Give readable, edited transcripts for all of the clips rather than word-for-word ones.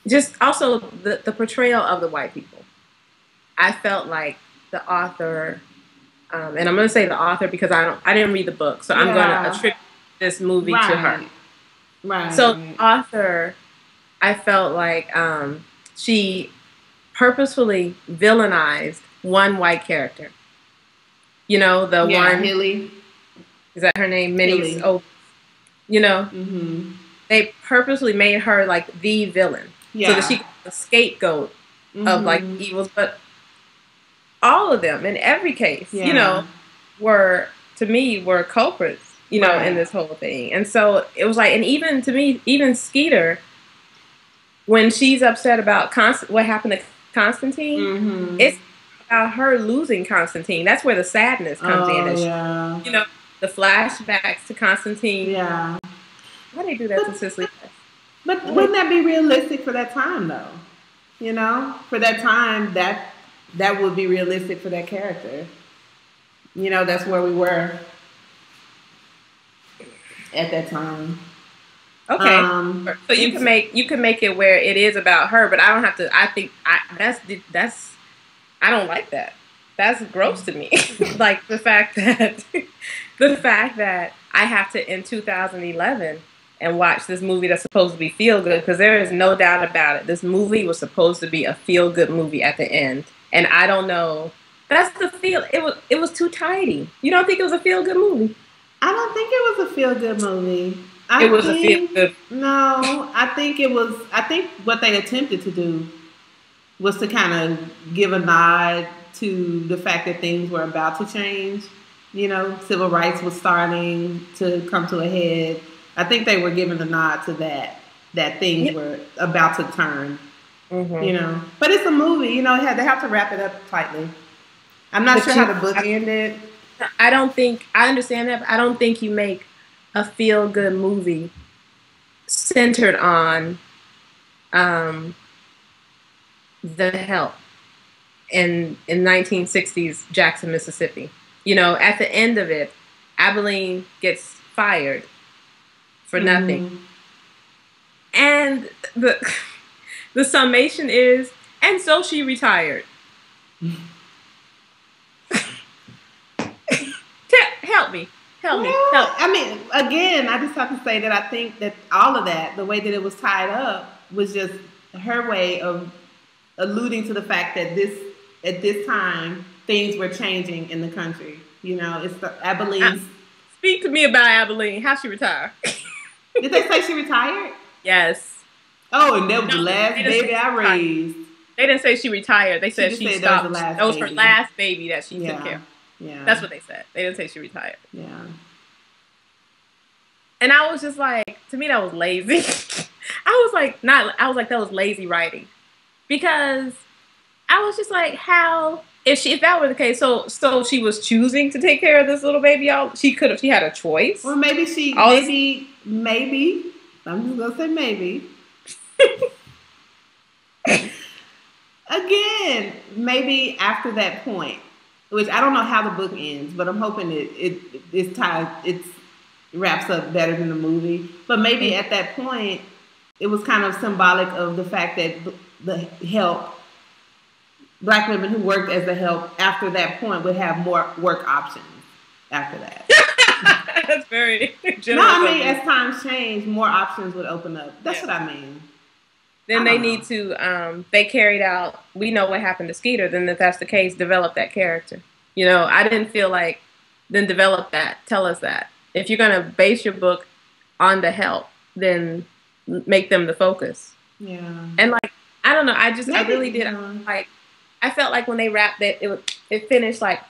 just also the portrayal of the white people. I felt like the author, and I'm going to say the author because I didn't read the book, so I'm going to attribute this movie to her. Right. So the author, I felt like she purposefully villainized one white character. You know, the one Hilly. Is that her name? Minnie's. Oh, you know, they purposely made her like the villain, so that she could be the scapegoat of like evils. But all of them, in every case, you know, were to me were culprits. You know, in this whole thing, and so it was like, and even to me, even Skeeter, when she's upset about what happened to Constantine, it's about her losing Constantine. That's where the sadness comes in. You know, the flashbacks to Constantine. Yeah. Why do they do that to Cicely? But wouldn't that be realistic for that time, though? You know, for that time, that would be realistic for that character. You know, that's where we were at that time. Okay, so you can make it where it is about her, but I don't have to. I think that's I don't like that. That's gross to me. Like the fact that I have to in 2011 and watch this movie that's supposed to be feel good, because there is no doubt about it. This movie was supposed to be a feel good movie at the end, and I don't know. That's the feel. It was too tidy. You don't think it was a feel good movie? I don't think it was a feel good movie. It was a feel good. No, I think it was. I think what they attempted to do was to kind of give a nod to the fact that things were about to change. You know, civil rights was starting to come to a head. I think they were giving a nod to that things were about to turn. You know, but it's a movie. You know, they have to wrap it up tightly. I'm not sure how the book ended. I understand that, but I don't think you make a feel-good movie centered on the help in 1960s Jackson, Mississippi. You know, at the end of it, Abilene gets fired for nothing. And the summation is, and so she retired. Help me. I mean, again, I just have to say that I think that all of that, the way that it was tied up, was just her way of alluding to the fact that at this time things were changing in the country. You know, it's the Abilene. Speak to me about Abilene. How she retired? Did they say she retired? Yes. Oh, and that was the last baby I raised. They didn't say she retired. They said she stopped. That was her last baby that she took care of. Yeah. That's what they said. They didn't say she retired. Yeah. And I was just like, to me, that was lazy. I was like, that was lazy writing. Because I was just like, how, if that were the case, so she was choosing to take care of this little baby, she had a choice. Well, maybe maybe, I'm just going to say maybe. Again, maybe after that point, which I don't know how the book ends, but I'm hoping it wraps up better than the movie. But maybe at that point, it was kind of symbolic of the fact that the help, black women who worked as the help after that point would have more work options after that. That's very generous. No, I mean, as times change, more options would open up. That's what I mean. Then they need to, they carried out, we know what happened to Skeeter, then if that's the case, develop that character. You know, I didn't feel like, then develop that, tell us that. If you're going to base your book on the help, then make them the focus. Yeah. And like, I don't know, I really did, like, I felt like when they wrapped it, it finished like,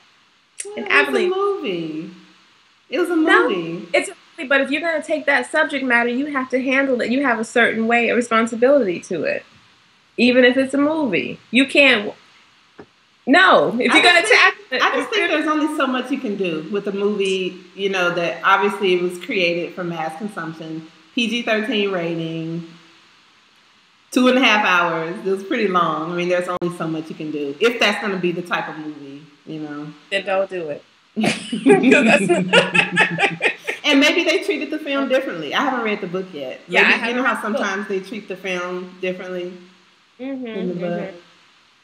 an Abilene. It was a movie. It was a movie. No, it's a movie, but if you're going to take that subject matter, you have to handle it. You have a certain way, a responsibility to it. Even if it's a movie. You can't, no. If you're going to tackle it. I just think there's only so much you can do with a movie, you know, that obviously it was created for mass consumption. PG-13 rating. 2.5 hours. It was pretty long. I mean, there's only so much you can do. If that's going to be the type of movie, you know. Then don't do it. And And maybe they treated the film differently. I haven't read the book yet. Yeah, you know how sometimes they treat the film differently in the book.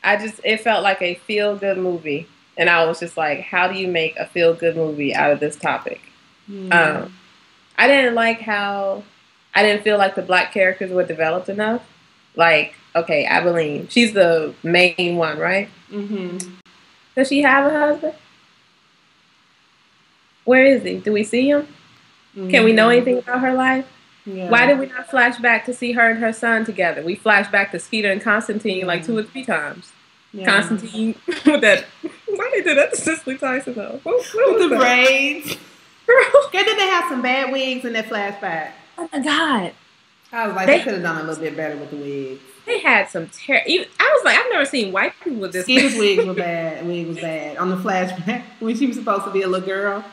It felt like a feel-good movie. And I was just like, how do you make a feel-good movie out of this topic? I didn't feel like the black characters were developed enough. Like, okay, Abilene, she's the main one, right? Does she have a husband? Where is he? Do we see him? Can we know anything about her life? Yeah. Why did we not flash back to see her and her son together? We flashed back to Skeeter and Constantine like 2 or 3 times. Yeah. Constantine with that. Why they do that to Cicely Tyson though? With the braids. Girl, did they have some bad wigs in that flashback? Oh my God. I was like, they could have done a little bit better with the wigs. They had some I was like, I've never seen white people with this. Skeeter's wig was bad. Wig was bad on the flashback when she was supposed to be a little girl.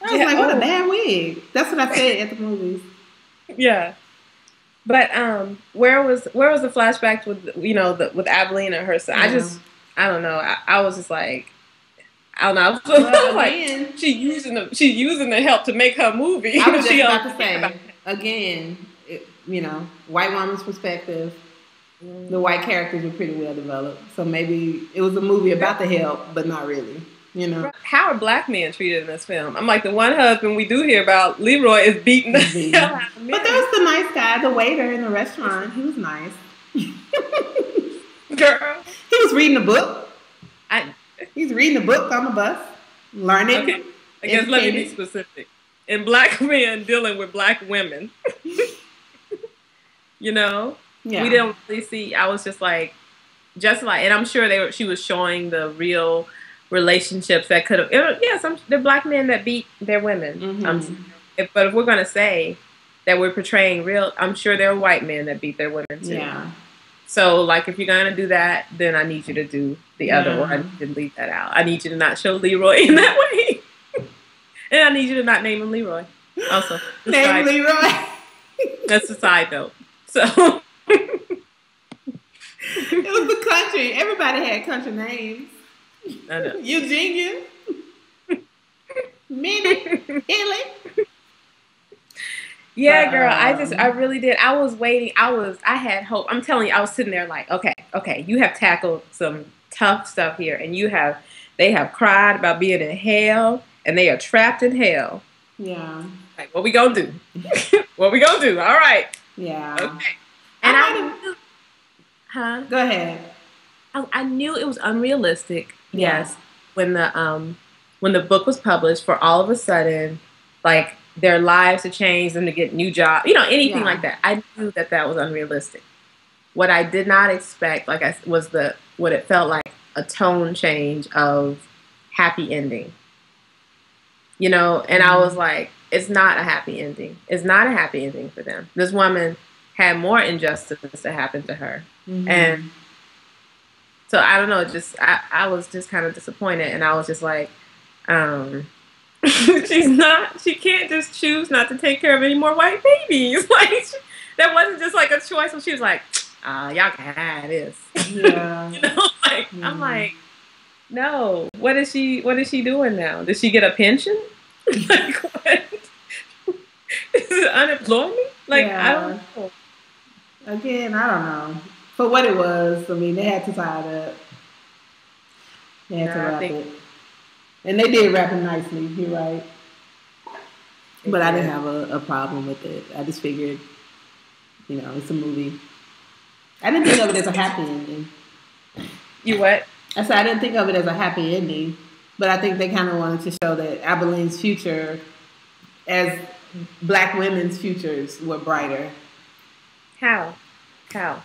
I was like, what a bad wig. That's what I said at the movies. Yeah. But where was the flashbacks with with Abilene and her son? I don't know. I was just like, I don't know. Well, like she's using the help to make her movie. I was just about to say again, white woman's perspective. The white characters were pretty well developed, so maybe it was a movie about the help, but not really. How are black men treated in this film? I'm like, the one husband we do hear about, Leroy, is beating the hell out of men. But there was the nice guy, the waiter in the restaurant. He was nice. Girl. He was reading a book. He's reading a book on the bus, learning. Okay. I guess let me be specific. And black men dealing with black women. Yeah. We didn't really see. I was just like, and I'm sure she was showing the real relationships that could have. They're black men that beat their women. But if we're gonna say that we're portraying real, I'm sure there are white men that beat their women too. Yeah. So, like, if you're gonna do that, then I need you to do the other one. I need you to leave that out. I need you to not show Leroy in that way, and I need you to not name him Leroy. Also, name Leroy. That's a side note. So. It was the country. Everybody had country names. I know. Eugenia, Minnie, Hilly. Yeah, girl. I really did. I was waiting. I had hope. I'm telling you, I was sitting there like, okay, you have tackled some tough stuff here, and they have cried about being in hell, and they are trapped in hell. Yeah. Like, what we gonna do? What we gonna do? All right. Yeah. Okay. And Go ahead. I knew it was unrealistic. Yes. When the book was published, for all of a sudden, like, their lives to change, them to get new jobs, anything like that. I knew that was unrealistic. What I did not expect, was what it felt like a tone change of happy ending. And I was like, it's not a happy ending. It's not a happy ending for them. This woman had more injustice to happen to her. And so I don't know, I was just kind of disappointed, and I was just like, she can't just choose not to take care of any more white babies. Like, that wasn't just like a choice. And she was like, y'all can have this. Yeah. I'm like, no, what is she doing now? Does she get a pension? Like, what? Is it unemployment? Like, I don't know. Again, I don't know. For what it was, I mean, they had to tie it up. They had to wrap it. And they did wrap it nicely, you're right. But I didn't have a problem with it. I just figured, it's a movie. I didn't think of it as a happy ending. You what? I said I didn't think of it as a happy ending, but I think they kind of wanted to show that Abilene's future, as black women's futures, were brighter. How? How?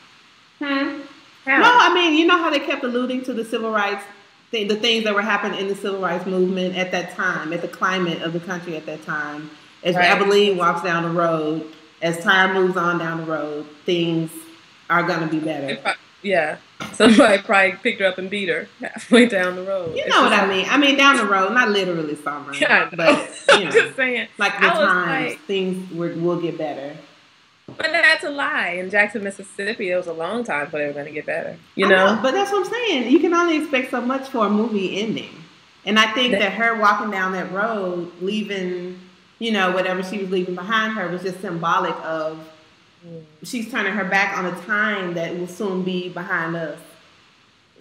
No, I mean, you know how they kept alluding to the civil rights, the things that were happening in the civil rights movement at that time, at the climate of the country at that time. As Abilene walks down the road, as time moves on down the road, things are going to be better. Yeah. Somebody probably picked her up and beat her halfway down the road. You know what I mean? I mean, down the road, not literally summer. Yeah, but, I'm just saying. Like the times, things will get better. But that's a lie. In Jackson, Mississippi, it was a long time before they were going to get better. You know? But that's what I'm saying. You can only expect so much for a movie ending. And I think that her walking down that road, leaving you know, whatever she was leaving behind her was just symbolic of she's turning her back on a time that will soon be behind us.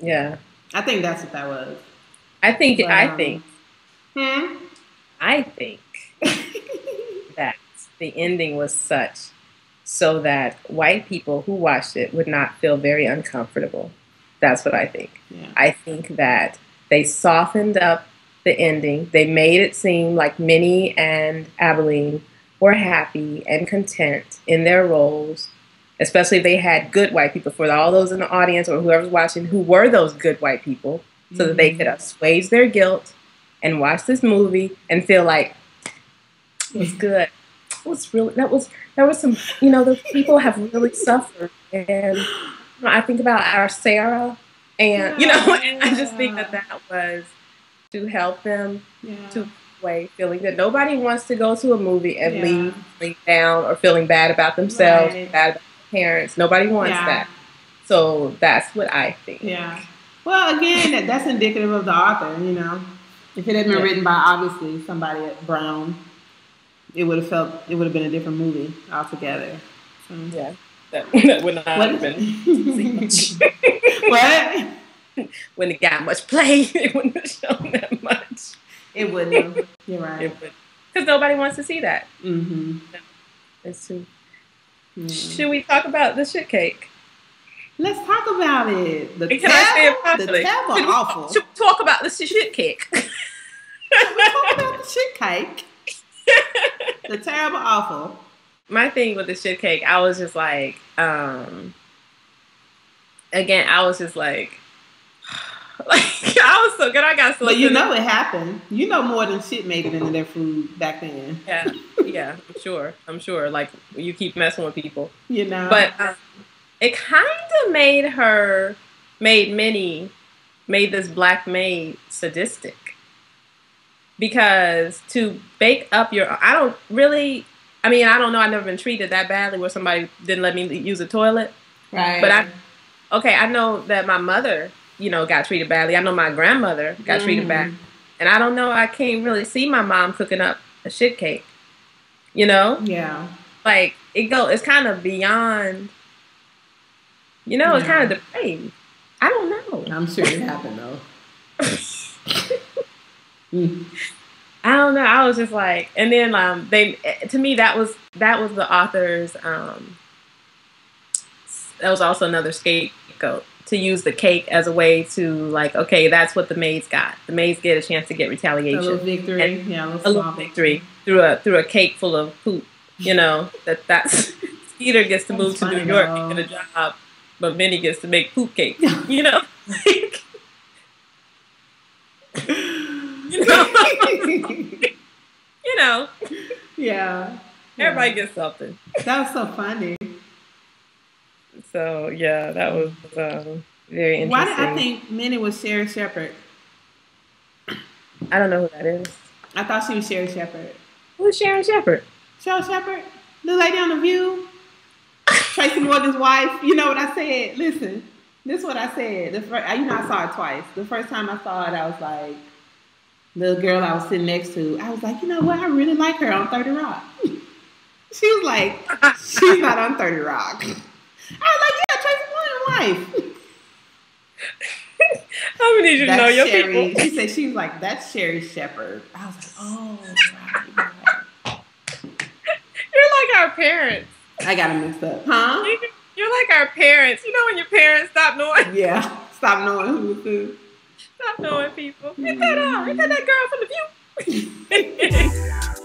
Yeah. I think that's what that was. I think that the ending was such so that white people who watched it would not feel very uncomfortable. That's what I think. Yeah. I think that they softened up the ending. They made it seem like Minnie and Abilene were happy and content in their roles, especially if they had good white people, for all those in the audience or whoever's watching who were those good white people, so that they could assuage their guilt and watch this movie and feel like it was good. It was really, there was some, you know, those people have really suffered. And I think about our Sarah, and you know, and I just think that was to help them to way feeling good. Nobody wants to go to a movie and leave feeling down or feeling bad about themselves, bad about their parents. Nobody wants that. So that's what I think. Yeah. Well, again, that's indicative of the author, you know. If it had been written by obviously somebody at Brown, it would have been a different movie altogether. So. Yeah. That would not have been. What? When it got much play, it wouldn't have shown that much. It wouldn't have. You're right. Because nobody wants to see that. Mm-hmm. It's too. Should we talk about the shit cake? Let's talk about it. The tab are awful. Should we talk about the shit cake? Should we talk about the shit cake? The terrible awful. My thing with the shit cake, I was just like, again, I was just like I was so good. I got so. But you know it happened. You know more than shit made it into their food back then. Yeah, I'm sure. Like, you keep messing with people, you know. But it kind of made this black maid sadistic, because to bake up I don't know. I've never been treated that badly where somebody didn't let me use a toilet. Right. But I know that my mother, you know, got treated badly. I know my grandmother got treated bad. And I don't know, I can't really see my mom cooking up a shit cake. You know? Yeah. Like, it's kind of beyond, you know, it's kind of depraved. I don't know. I'm sure it happened, though. I don't know. I was just like, and then to me, that was the author's, that was also another scapegoat, to use the cake as a way to, like, okay, that's what the maids got. The maids get a chance to get retaliation. A little victory. A little victory through a cake full of poop. You know, that's Skeeter gets to move to New York and get a job, but Minnie gets to make poop cake. You know? You know? Yeah. Everybody gets something. That was so funny. So, yeah, that was very interesting. Why did I think Minnie was Sherry Shepherd? I don't know who that is. I thought she was Sherry Shepherd. Who's Sharon Shepherd? Sherry Shepherd? The lady on The View? Tracy Morgan's wife? You know what I said? Listen, this is what I said. I saw it twice. The first time I saw it, I was like, the girl I was sitting next to, I was like, you know what? I really like her on 30 Rock. She was like, she's not on 30 Rock. I was like, yeah, Tracy Morgan's wife. I'm gonna need you to know your Sherry, people. She said, she was like, that's Sherry Shepherd. I was like, oh, right. You're like our parents. I got them mixed up. Huh? You're like our parents. You know when your parents stop knowing? Yeah. Stop knowing who was who. Stop knowing people. Get that girl from The View.